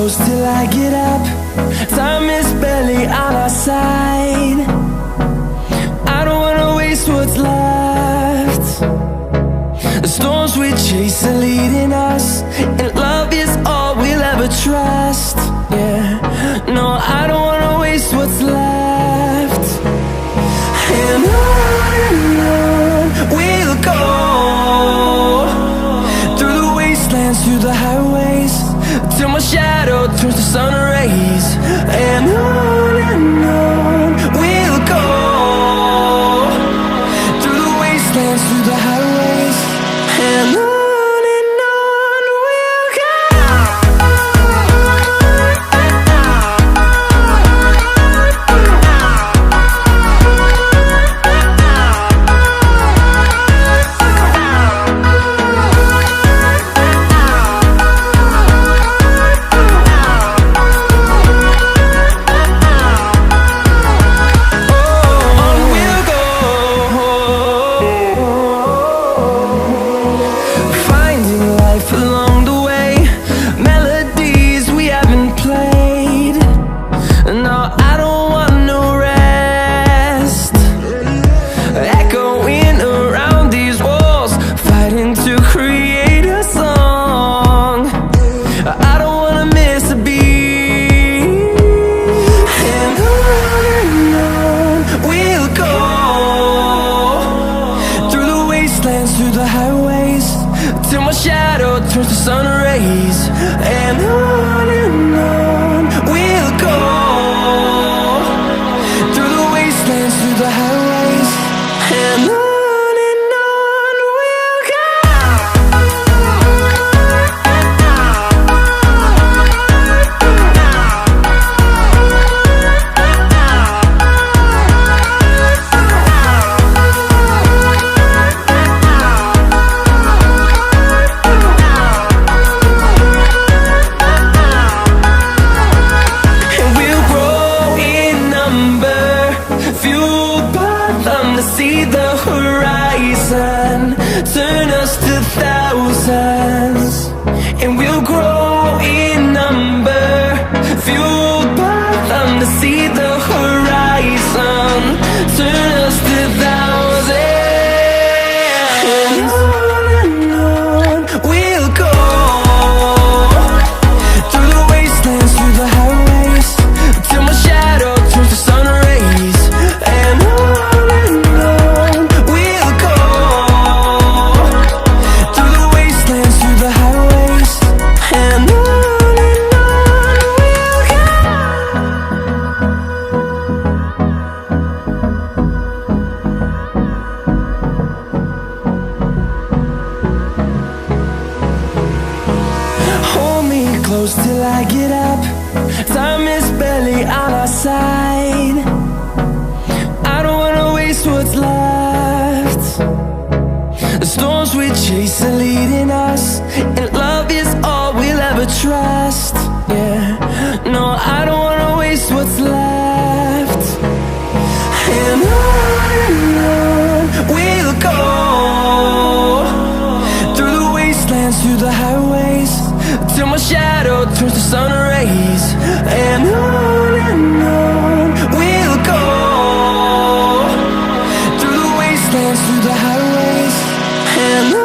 close till I get up. Time is barely on our side. I don't wanna waste what's left. The storms we chase are leading us, and love is all we'll ever trust. Yeah, no, I don't wanna waste what's left. And on we'll go, through the wastelands, through the highways, till my shadow turns to sun rays. And on we'll go, through the wastelands, through the highways, and on. Through the highways, till my shadow turns to sun rays. And on we'll go, through the wastelands, through the highways, and on. See the horizon turn us to thousands, and we'll grow in number, fueled by them. To see the horizon turn us to thousands, and on we'll go, through the wastelands, through the highways, till my shadow turns to sun rays. And on close till I get up. Time is barely on our side. I don't wanna waste what's left. The storms we chase are leading us, and love is all we'll ever trust. Yeah, no, I don't wanna waste what's left. And on we'll go, through the wastelands, through the highways, till my shadow turns to sun rays. And on we'll go, through the wastelands, through the highways, and on.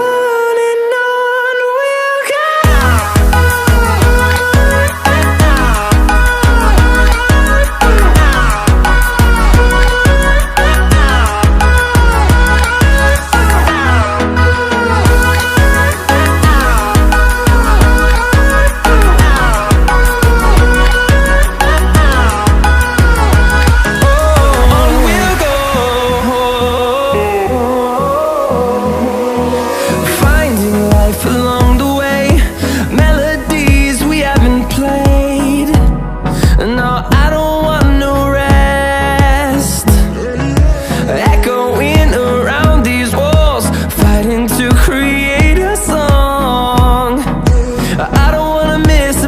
I don't wanna miss